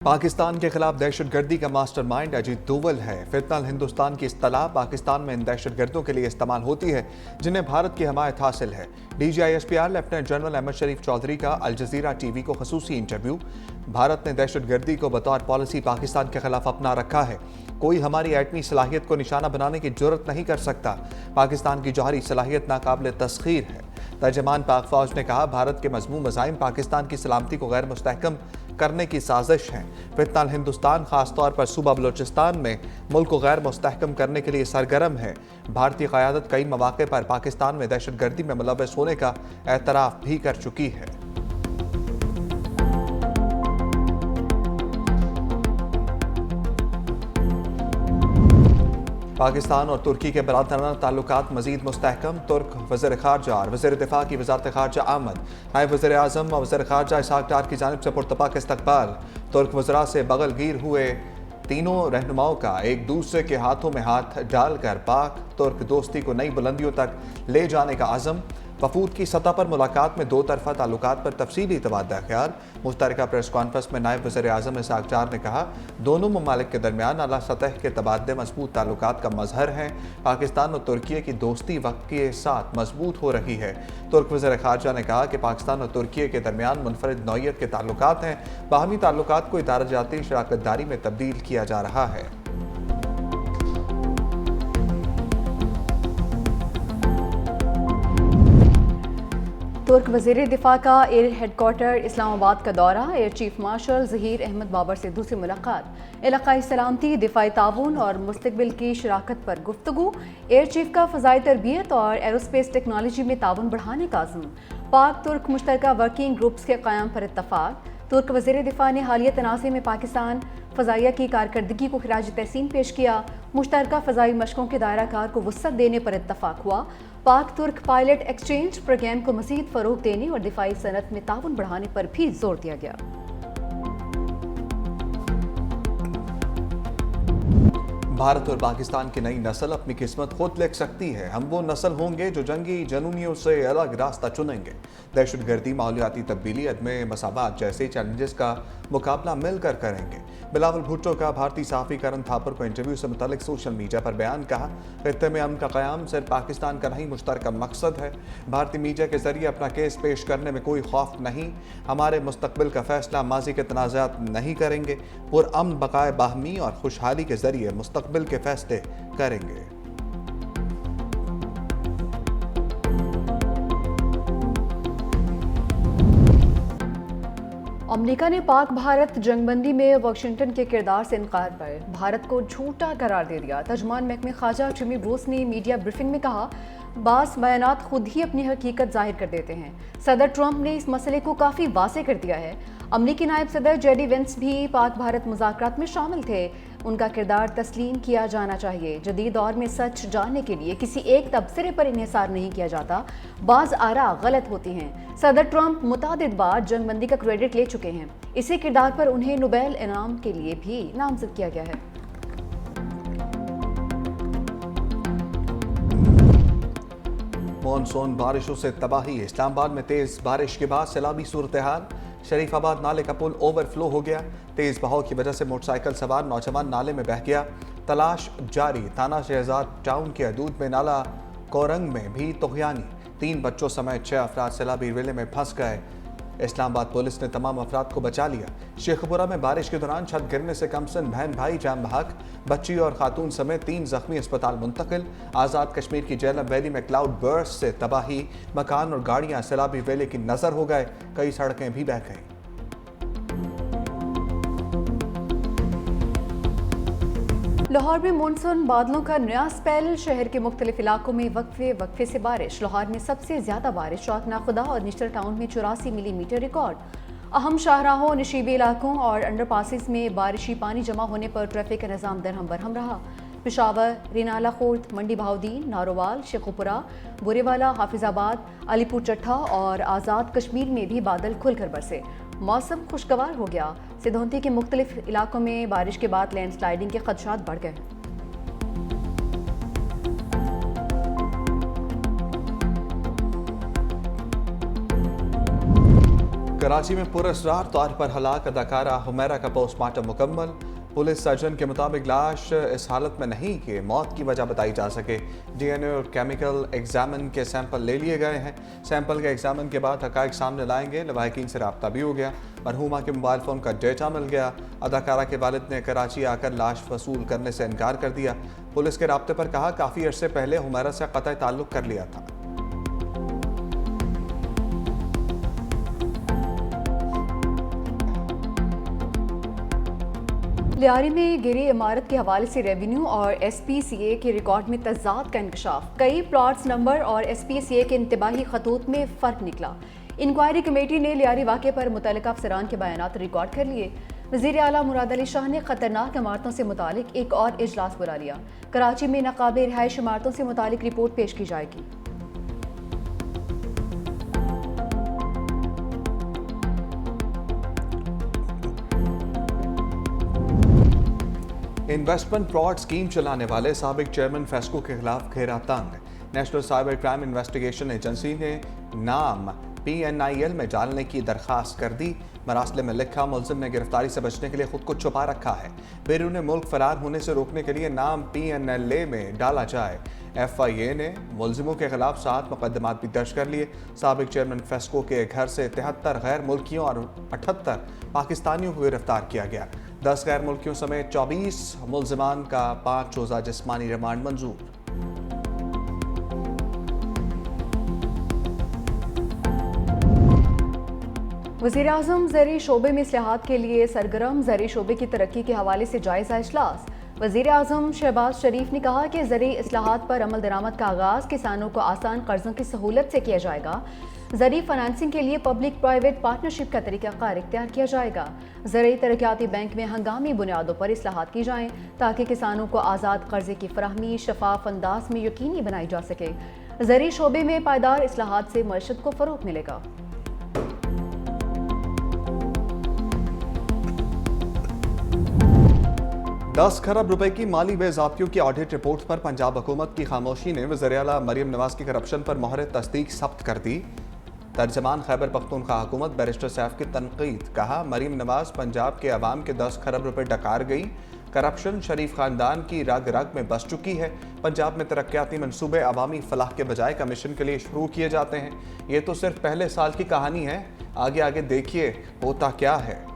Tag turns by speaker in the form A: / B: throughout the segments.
A: पाकिस्तान के खिलाफ दहशतगर्दी का मास्टरमाइंड अजीत दोवल है। फितनल हिंदुस्तान की इस्तलाह पाकिस्तान में इन दहशतगर्दों के लिए इस्तेमाल होती है जिन्हें भारत की हमायत हासिल है। DGISPR लेफ्टिनेंट जनरल अहमद शरीफ चौधरी का अल जजीरा TV को खसूसी इंटरव्यू। भारत ने दहशतगर्दी को बतौर पॉलिसी पाकिस्तान के खिलाफ अपना रखा है। कोई हमारी एटमी सलाहियत को निशाना बनाने की जुर्रत नहीं कर सकता। पाकिस्तान की जौहरी सलाहियत नाकाबिल तस्खीर है। तर्जमान पाक फौज ने कहा, भारत के मजमूम मज़ाइम पाकिस्तान की सलामती को गैर मुस्तहकम करने की साजिश है। फितनल हिंदुस्तान खासतौर पर सूबा बलोचिस्तान में मुल्क को गैर मुस्तहकम करने के लिए सरगर्म है। भारतीय क़यादत कई मौक़े पर पाकिस्तान में दहशतगर्दी में मुलव्वस होने का एतराफ़ भी कर चुकी है। पाकिस्तान और तुर्की के बिलातराना ताल्लुकात मजीद मुस्तहकम। तुर्क वज़ीर ख़ारजा और वज़ीर दिफ़ा की वज़ारत ख़ारजा आमद। नायब वज़ीर आज़म और वज़ीर ख़ारजा इसहाक डार की जानिब से पुरतपाक इस्तक़बाल। तुर्क वज़रा से बगलगीर हुए तीनों रहनुमाओं का एक दूसरे के हाथों में हाथ डालकर पाक तुर्क दोस्ती को नई बुलंदियों तक ले जाने का आज़म। वफूद की सतह पर मुलाकात में दो तरफ़ा ताल्लुकात पर तफसीली तबादला ख्याल। मुश्तरका प्रेस कॉन्फ्रेंस में नायब वज़ीर आज़म इसहाक डार ने कहा, दोनों ममालिक के दरमियान आला सतह के तबादले मजबूत ताल्लुकात का मजहर हैं। पाकिस्तान और तुर्की की दोस्ती वक्त के साथ मजबूत हो रही है। तुर्क वज़ीर ख़ारजा ने कहा कि पाकिस्तान और तुर्की के दरमियान मुनफरिद नौइयत के ताल्लुकात हैं। बाहमी ताल्लुकात को इदाराजाती शराकतदारी में तब्दील किया जा रहा है।
B: तुर्क वज़ीर दिफ़ा का एयर हेडक्वार्टर इस्लामाबाद का दौरा। Air chief marshal Zaheer Ahmed Babar से दूसरी मुलाकात। इलाक़ाई सलामती, दिफ़ाई ताउन और मुस्तक़बिल की शराकत पर गुफ्तगू। एयर चीफ का फ़ज़ाई तरबियत और एरोस्पेस टेक्नोलॉजी में ताउन बढ़ाने का अज़्म। पाक तुर्क मुश्तरका वर्किंग ग्रुप्स के क़याम पर इत्तफ़ाक़। तुर्क वज़ीर दिफ़ा ने हालिया तनाज़े में पाकिस्तान फ़ज़ाइया की कारकर्दगी को खिराज तहसीन पेश किया। मुश्तरका फ़ज़ाई मशकों के दायरा कार को वुसअत देने पर इत्तफ़ाक़ हुआ। पाक तुर्क पायलट एक्सचेंज प्रोग्राम को मज़ीद फ़रोग़ देने और दिफ़ाई सनत में ताउन बढ़ाने पर भी जोर दिया गया।
A: भारत और पाकिस्तान की नई नस्ल अपनी किस्मत खुद लिख सकती है। हम वो नस्ल होंगे जो जंगी जनूनियों से अलग रास्ता चुनेंगे। दहशतगर्दी, माहौलियाती तब्दीली, अदम मसावात जैसे चैलेंजेस का मुकाबला मिलकर करेंगे। बिलावल भुट्टो का भारतीय सहाफ़ी करण थापर को इंटरव्यू से मुतालिक सोशल मीडिया पर बयान। कहा, खित्ते में अमन का क़याम सिर्फ पाकिस्तान का नहीं मुश्तरका मकसद है। भारतीय मीडिया के जरिए अपना केस पेश करने में कोई खौफ नहीं। हमारे मुस्तकबिल का फैसला माजी के तनाज़ात नहीं करेंगे। पुरअमन, बकाए बाहमी और खुशहाली के जरिए मुस्तकबिल के फैसले करेंगे।
B: अमेरिका ने पाक भारत जंगबंदी में वाशिंगटन के किरदार से इनकार पर भारत को झूठा करार दे दिया। तर्जुमान महकमे ख़ारजा जिमी ब्रूस ने मीडिया ब्रीफिंग में कहा, बास बयानात खुद ही अपनी हकीकत जाहिर कर देते हैं। सदर ट्रंप ने इस मसले को काफ़ी वाज़ेह कर दिया है। अमरीकी नायब सदर JD वेंस भी पाक भारत मुज़ाकरात में शामिल थे। उनका किरदार तस्लीम किया जाना चाहिए। जदीद दौर में सच जानने के लिए किसी एक तबसरे पर इन्हिसार नहीं किया जाता। बाज़ आरा गलत होती हैं। सदर ट्रंप मुतादिद बार जंगबंदी का क्रेडिट ले चुके हैं। इसी किरदार पर उन्हें नोबेल इनाम के लिए भी नामजद किया गया है।
A: मॉनसून बारिशों से तबाही। इस्लामाबाद में तेज बारिश के बाद सैलाबी सूरत हाल। शरीफाबाद नाले का पुल ओवरफ्लो हो गया। तेज बहाव की वजह से मोटरसाइकिल सवार नौजवान नाले में बह गया। तलाश जारी। थाना शहजाद टाउन के हदूद में नाला कोरंग में भी तुग़यानी। 3 बच्चों समेत 6 अफराद सैलाबी रेले में फंस गए। इस्लामाबाद पुलिस ने तमाम अफराद को बचा लिया। शेखपुरा में बारिश के दौरान छत गिरने से कमसन बहन भाई जान बहक। बच्ची और खातून समेत 3 जख्मी अस्पताल मुंतकिल। आज़ाद कश्मीर की जेलम वैली में क्लाउड बर्स्ट से तबाही। मकान और गाड़ियां सैलाबी वेले की नजर हो गए। कई सड़कें भी बह गईं।
B: लाहौर में मानसून बादलों का नया स्पेल। शहर के मुख्तलिफ इलाकों में वक्फे से बारिश। लाहौर में सबसे ज्यादा बारिश चौकनाखुदा और निश्तर टाउन में 84 मिलीमीटर रिकॉर्ड। अहम शाहराहों, नशीबी इलाकों और अंडरपासिस में बारिशी पानी जमा होने पर ट्रैफिक का निज़ाम दरहम बरहम रहा। पेशावर, रेनाला खोर्द, मंडी बहाउद्दीन, नारोवाल, शेखुपुरा, बुरेवाला, हाफिजाबाद, अलीपुर चट्ठा और आज़ाद कश्मीर में भी बादल खुलकर बरसे। मौसम खुशगवार हो गया। सिधौंती के मुख्तलिफ इलाकों में बारिश के बाद लैंडस्लाइडिंग के खदशात बढ़ गए।
A: कराची में पुरअसरार तौर पर हलाक अदाकारा हुमैरा का पोस्टमार्टम मुकम्मल। पुलिस सर्जन के मुताबिक लाश इस हालत में नहीं कि मौत की वजह बताई जा सके। डीएनए और केमिकल एग्जामिन के सैंपल ले लिए गए हैं। सैंपल के एग्जामिन के बाद हकाइक सामने लाएंगे। लवाहिकीन से रब्ता भी हो गया। मरहूमा के मोबाइल फ़ोन का डेटा मिल गया। अदाकारा के वालिद ने कराची आकर लाश वसूल करने से इनकार कर दिया। पुलिस के राब्ते पर कहा काफ़ी अरसे पहले हुमैरा से क़तई ताल्लुक़ कर लिया था।
B: लियारी में गिरी इमारत के हवाले से रेवेन्यू और SPCA के रिकॉर्ड में तजाद का इंकशाफ। कई प्लॉट्स नंबर और SPCA के इंतबाही खतूत में फ़र्क निकला। इंक्वायरी कमेटी ने लियारी वाक़े पर मुतल्लिका अफसरान के बयानात रिकॉर्ड कर लिए। वज़ीर आला मुराद अली शाह ने ख़तरनाक इमारतों से मुतालिक एक और इजलास बुला लिया। कराची में नाकाबिल रिहाइश इमारतों से मुतालिक रिपोर्ट पेश की जाएगी।
A: इन्वेस्टमेंट फ्रॉड स्कीम चलाने वाले साबिक चेयरमैन फेस्को के खिलाफ घेरा तंग। National cyber crime investigation agency ने नाम PNIL में डालने की दरखास्त कर दी। मरासले में लिखा मुलजिम ने गिरफ्तारी से बचने के लिए खुद को छुपा रखा है। बैरून मुल्क फरार होने से रोकने के लिए नाम PNLA में डाला जाए। FIA ने मुलजिमों के खिलाफ 7 मुकदमात भी दर्ज कर लिए। साबिक चेयरमैन फेस्को के घर से 73 गैर मुल्कियों और 78 पाकिस्तानियों को गिरफ्तार किया गया। 10 गैर मुल्कियों समेत 24 मुलजिमान का 5 रोज़ा जिस्मानी रिमांड मंजूर।
B: वज़ीर-ए-आज़म ज़री शोबे में इस्लाहात के लिए सरगर्म। ज़री शोबे की तरक्की के हवाले से जायज़ा इजलास। वज़ीर-ए-आज़म शहबाज शरीफ ने कहा कि ज़री इस्लाहात पर अमल दरामद का आगाज़ किसानों को आसान कर्जों की सहूलत से किया जाएगा। ज़री फाइनेंसिंग के लिए पब्लिक प्राइवेट पार्टनरशिप का तरीक़ाकार इख्तियार किया जाएगा। ज़रूरी तरक्याती बैंक में हंगामी बुनियादों पर इस्लाहात की जाएँ ताकि किसानों को आज़ाद कर्जे की फराहमी शफाफ अंदाज में यकीनी बनाई जा सके। ज़री शोबे में पायदार इस्लाहात से मईशत को फ़रोग़ मिलेगा।
A: 10 खरब रुपए की माली बेज़ाब्तियों की ऑडिट रिपोर्ट पर पंजाब हुकूमत की खामोशी ने वज़ीर आला मरियम नवाज की करप्शन पर मोहर तस्दीक सब्त कर दी। तर्जमान खैबर पख्तूनख्वा हुकूमत बैरिस्टर सैफ की तनकीद। कहा मरियम नवाज पंजाब के अवाम के 10 खरब रुपए डकार गई। करप्शन शरीफ खानदान की रग रग में बस चुकी है। पंजाब में तरक्याती मनसूबे अवामी फलाह के बजाय कमीशन के लिए शुरू किए जाते हैं। ये तो सिर्फ पहले साल की कहानी है। आगे आगे देखिए होता क्या है।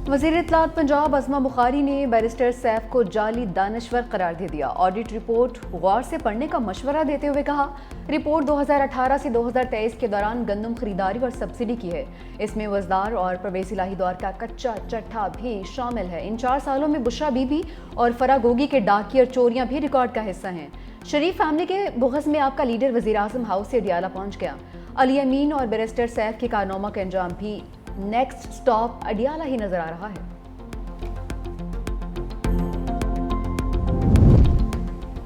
B: वज़ीर इत्तलात पंजाब अज़मा बुखारी ने बैरिस्टर सैफ को जाली दानश्वर करार दे दिया। ऑडिट रिपोर्ट गौर से पढ़ने का मशवरा देते हुए कहा रिपोर्ट 2018 से 2023 के दौरान गंदम खरीदारी और सब्सिडी की है। इसमें वज़दार और परवेज़ इलाही दौर का कच्चा चट्ठा भी शामिल है। इन 4 सालों में बुशरा बीबी और फरा गोगी के डाकियर चोरियां भी रिकॉर्ड का हिस्सा हैं। शरीफ फैमिली के बुग़्ज़ में आपका लीडर वज़ीर आज़म हाउस से डियाला पहुँच गया। अली अमीन और बैरिस्टर सैफ के कारनामा का अंजाम भी नेक्स्ट स्टॉप अडियाला ही नजर आ रहा है।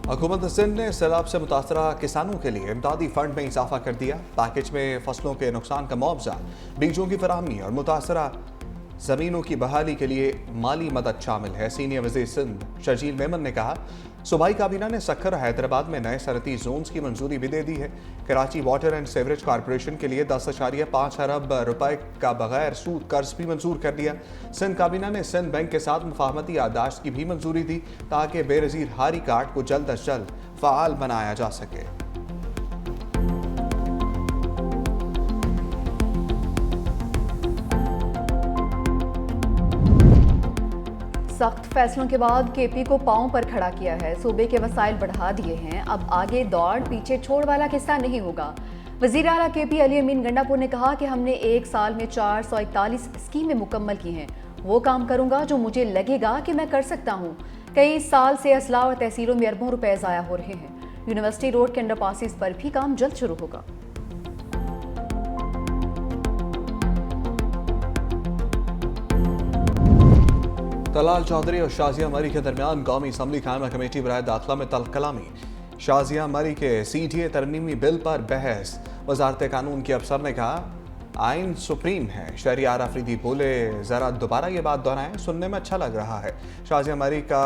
A: हुकूमत सिंध ने सैलाब से मुतासरा किसानों के लिए इमदादी फंड में इजाफा कर दिया। पैकेज में फसलों के नुकसान का मुआवजा, बीजों की फराहमी और मुतासरा ज़मीनों की बहाली के लिए माली मदद शामिल है। सीनियर वज़ीर सिंध शर्जील मेमन ने कहा सूबाई काबीना ने सखर हैदराबाद में नए सरहदी जोन्स की मंजूरी भी दे दी है। Karachi water and sewerage corporation के लिए 10.5 अरब रुपए का बगैर सूद कर्ज भी मंजूर कर दिया। सिंध काबीना ने सिंध बैंक के साथ मुफाहमती यादाश्त की भी मंजूरी दी ताकि बेनज़ीर हारी कार्ड को जल्द अज जल्द फ़ाल बनाया जा सके।
B: सख्त फैसलों के बाद KP को पांव पर खड़ा किया है। सूबे के वसाइल बढ़ा दिए हैं। अब आगे दौड़ पीछे छोड़ वाला किस्सा नहीं होगा। वज़ीर आला KP अली अमीन गंडापुर ने कहा कि हमने 1 साल में 441 स्कीमें मुकम्मल की हैं। वो काम करूंगा जो मुझे लगेगा कि मैं कर सकता हूँ। कई साल से असला और तहसीलों में अरबों रुपए ज़ाया हो रहे हैं। यूनिवर्सिटी रोड के अंडरपासिस पर भी काम जल्द शुरू होगा।
A: तलाल चौधरी और शाजिया मरी के दरमियान कौमी असम्बली कायमा कमेटी बराए दाखिला में तलकलामी। शाजिया मरी के CTA तरमीमी बिल पर बहस। वजारत कानून के अफसर ने कहा आइन सुप्रीम है। शहरियार अफरीदी बोले, ज़रा दोबारा ये बात दोहराएं, सुनने में अच्छा लग रहा है। शाज़िया मरी का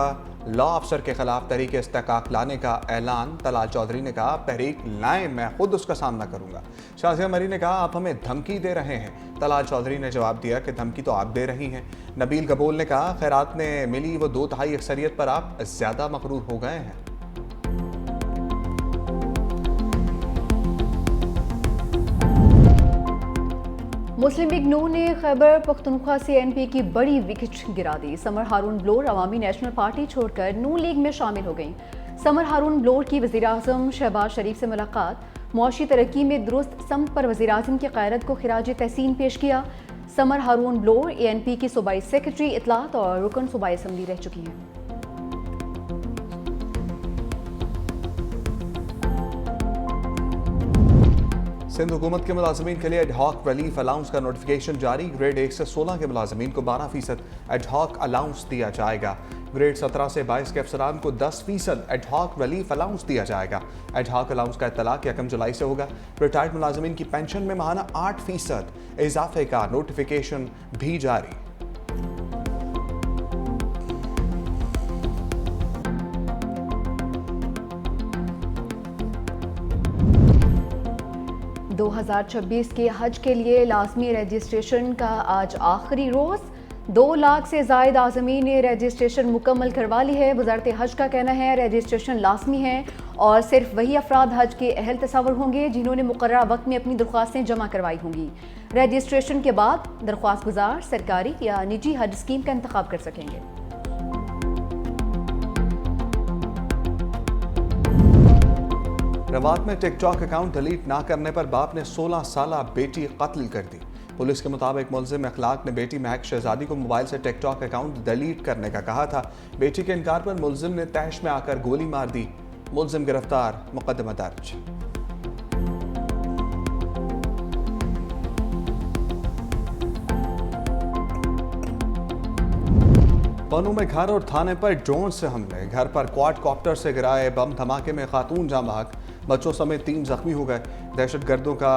A: लॉ अफसर के खिलाफ तहरीक इस्तेकाक लाने का ऐलान। तलाल चौधरी ने कहा, तहरीक लाएं, मैं खुद उसका सामना करूंगा। शाज़िया मरी ने कहा, आप हमें धमकी दे रहे हैं। तलाल चौधरी ने जवाब दिया कि धमकी तो आप दे रही हैं। नबील गबोल ने कहा, खैरात ने मिली वो 2/3 अक्सरियत पर आप ज़्यादा मकरूर हो गए हैं।
B: मुस्लिम लीग नून ने खैबर पख्तूनख्वा से एनपी की बड़ी विकेट गिरा दी। समर हारून ब्लोर अवामी नेशनल पार्टी छोड़कर नून लीग में शामिल हो गईं। समर हारून ब्लोर की वज़ीर आज़म शहबाज शरीफ से मुलाकात। मुआशी तरक्की में दुरुस्त समत पर वज़ीर आज़म की क़यादत को खिराज तहसीन पेश किया। समर हारून ब्लोर एएनपी की सूबाई सेक्रेटरी इतलात और रुकन सूबाई असम्बली रह चुकी हैं।
A: सिंध हुकूमत के मुलाजमीन के लिए एडहॉक रिलीफ अलाउंस का नोटिफिकेशन जारी। ग्रेड 1 से 16 के मुलाजमीन को 12% एडहॉक अलाउंस दिया जाएगा। ग्रेड 17 से 22 के अफसरान को 10% एडहॉक रिलीफ अलाउंस दिया जाएगा। एडहॉक अलाउंस का इतलाक 1 जुलाई से होगा। रिटायर्ड मुलाजमीन की पेंशन में माहाना 8% इजाफे का नोटिफिकेशन भी जारी।
B: दो 2026 के हज के लिए लाजमी रजिस्ट्रेशन का आज आखिरी रोज़। 2 लाख से ज़ायद आज़मीन ने रजिस्ट्रेशन मुकम्मल करवा ली है। वज़ारत हज का कहना है रजिस्ट्रेशन लाजमी है और सिर्फ वही अफराद हज के अहल तस्वर होंगे जिन्होंने मुकर्ररा वक्त में अपनी दरख्वास्तें जमा करवाई होंगी। रजिस्ट्रेशन के बाद दरख्वास्त गुजार सरकारी या निजी हज स्कीम का इंतखाब कर सकेंगे।
A: रवात में टिकटॉक अकाउंट डिलीट ना करने पर बाप ने 16 साला बेटी कत्ल कर दी। पुलिस के मुताबिक मुल्जिम अखलाक ने बेटी महक शहजादी को मोबाइल से टिकटॉक अकाउंट डिलीट करने का कहा था। बेटी के इनकार पर मुल्जिम ने तैश में आकर गोली मार दी। मुल्जिम गिरफ्तार, मुकदमा दर्ज। पन्नू में घर और थाने पर ड्रोन से हमले। घर पर क्वाड कॉप्टर से गिराए बम धमाके में खातून जाँ बहक, बच्चों समेत 3 जख्मी हो गए। दहशतगर्दों का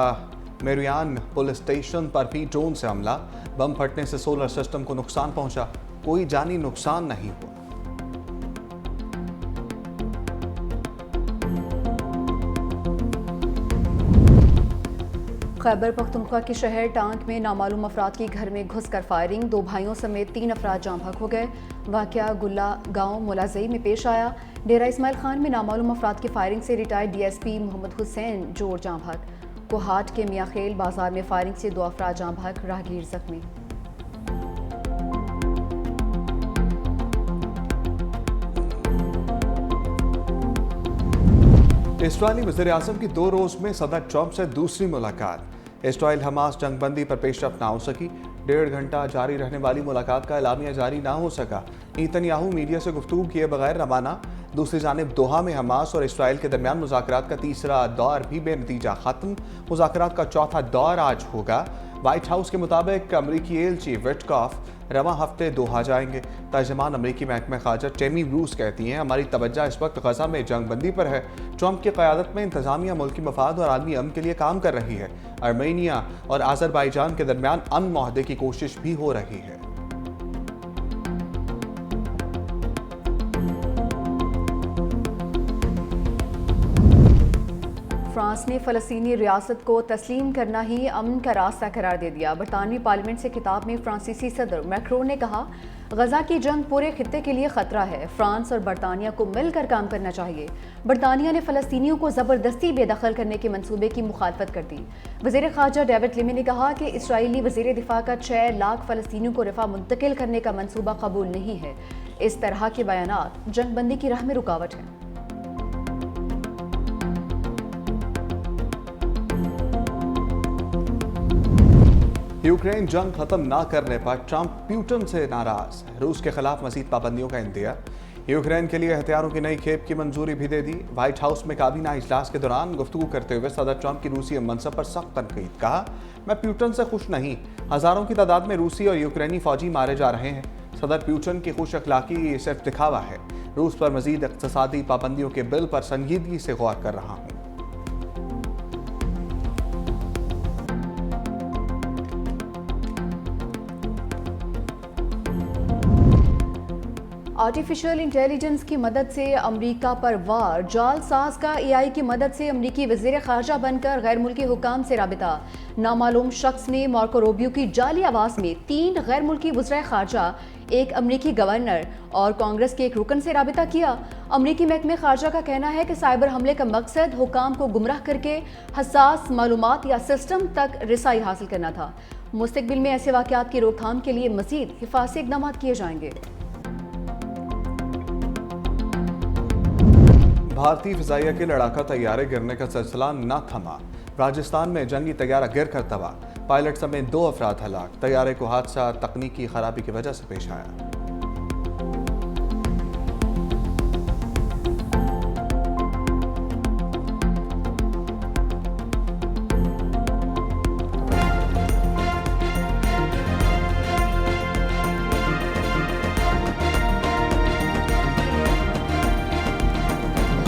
A: मेरियान पुलिस स्टेशन पर भी ड्रोन से हमला। बम फटने से सोलर सिस्टम को नुकसान पहुंचा, कोई जानी नुकसान नहीं हुआ।
B: खैबर पख्तूनख्वा के शहर टांक में नामालूम अफराद की घर में घुसकर फायरिंग। 2 भाइयों समेत 3 अफराद जाँ बहक हो गए। वाक़या गुल्ला गांव मुलाजई में पेश आया। डेरा इस्माइल खान में नामालूम अफराद की फायरिंग से रिटायर्ड डीएसपी मोहम्मद हुसैन जोर जाँ बहक। कोहाट के मियाखेल बाजार में फायरिंग से 2 अफराद जाँ बहक, राहगीर जख्मी।
A: इस्राइली वज़ीर-ए-आज़म की 2 रोज़ में सदर ट्रंप से दूसरी मुलाकात। इस्राइल हमास जंगबंदी पर पेशरफ ना हो सकी। 1.5 घंटा जारी रहने वाली मुलाकात का एलामिया जारी ना हो सका। नेतन्याहू मीडिया से गुफ्तगू किए बगैर रवाना। दूसरी जानिब दोहा में हमास और इस्राइल के दरमियान मुज़ाकरात का तीसरा दौर भी बेनतीजा ख़त्म। मुज़ाकरात का चौथा दौर आज होगा। व्हाइट हाउस के मुताबिक अमरीकी एलची विटकॉफ रवां हफ्ते दोहा जाएंगे। तर्जमान अमरीकी महकमा ख़ारजा टेमी ब्रूस कहती हैं, हमारी तवज्जो इस वक्त गजा में जंगबंदी पर है। ट्रंप की क़यादत में इंतज़ामिया मुल्की मफाद और आलमी अमन के लिए काम कर रही है। आर्मेनिया और अज़रबाईजान के दरमियान अमन मुआहदे की कोशिश भी हो रही है।
B: फ्रांस ने फ़लस्तीनी रियासत को तस्लीम करना ही अमन का रास्ता करार दे दिया। बरतानवी पार्लियामेंट से खिताब में फ्रांसीसी सदर मैक्रोन ने कहा, गजा की जंग पूरे खित्ते के लिए खतरा है। फ्रांस और बरतानिया को मिलकर काम करना चाहिए। बरतानिया ने फ़लस्तीनियों को ज़बरदस्ती बेदखल करने के मंसूबे की मुखालफत कर दी। वज़ीर ख़ारजा डेविड लिमी ने कहा कि इसराइली वज़ीर दिफा का 6 लाख फ़लस्तीनियों को रफ़ा मुंतकिल करने का मंसूबा कबूल नहीं है। इस तरह के बयानात जंगबंदी की राह में रुकावट हैं।
A: यूक्रेन जंग खत्म ना करने पर ट्रंप प्यूटन से नाराज। रूस के खिलाफ मजीद पाबंदियों का इंदिया। यूक्रेन के लिए हथियारों की नई खेप की मंजूरी भी दे दी। व्हाइट हाउस में काबीना इजलास के दौरान गुफ्तगू करते हुए सदर ट्रंप की रूसी मनसब पर सख्त तनकीद। कहा, मैं प्यूटन से खुश नहीं। हजारों की तादाद में रूसी और यूक्रेनी फौजी मारे जा रहे हैं। सदर प्यूटन की खुश अखलाकी सिर्फ दिखावा है। रूस पर मजीद इक़्तिसादी पाबंदियों के बिल पर संजीदगी से गौर कर रहा हूँ।
B: आर्टिफिशियल इंटेलिजेंस की मदद से अमरीका पर वार, जालसाज का AI की मदद से अमरीकी वज़ीर ख़ारजा बनकर गैर मुल्की हुकाम से राबिता। नामालूम शख्स ने मार्को रूबियो की जाली आवाज़ में 3 गैर मुल्की वज़ीर ख़ारजा, एक अमरीकी गवर्नर और कांग्रेस के एक रुकन से राबिता किया। अमरीकी महकमे ख़ारजा का कहना है कि साइबर हमले का मकसद हुकाम को गुमराह करके हसास मालूमात या सिस्टम तक रसाई हासिल करना था। मुस्तकबिल में ऐसे वाक़यात की रोकथाम के लिए मज़ीद हिफाज़ती इक़दाम किए जाएंगे।
A: भारतीय फिजाइया के लड़ाका तैयारे गिरने का सिलसिला न थमा। राजस्थान में जंगी तैयारा गिर कर तबाह, पायलट समेत 2 अफराद हलाक। तैयारे को हादसा तकनीकी खराबी की वजह से पेश आया।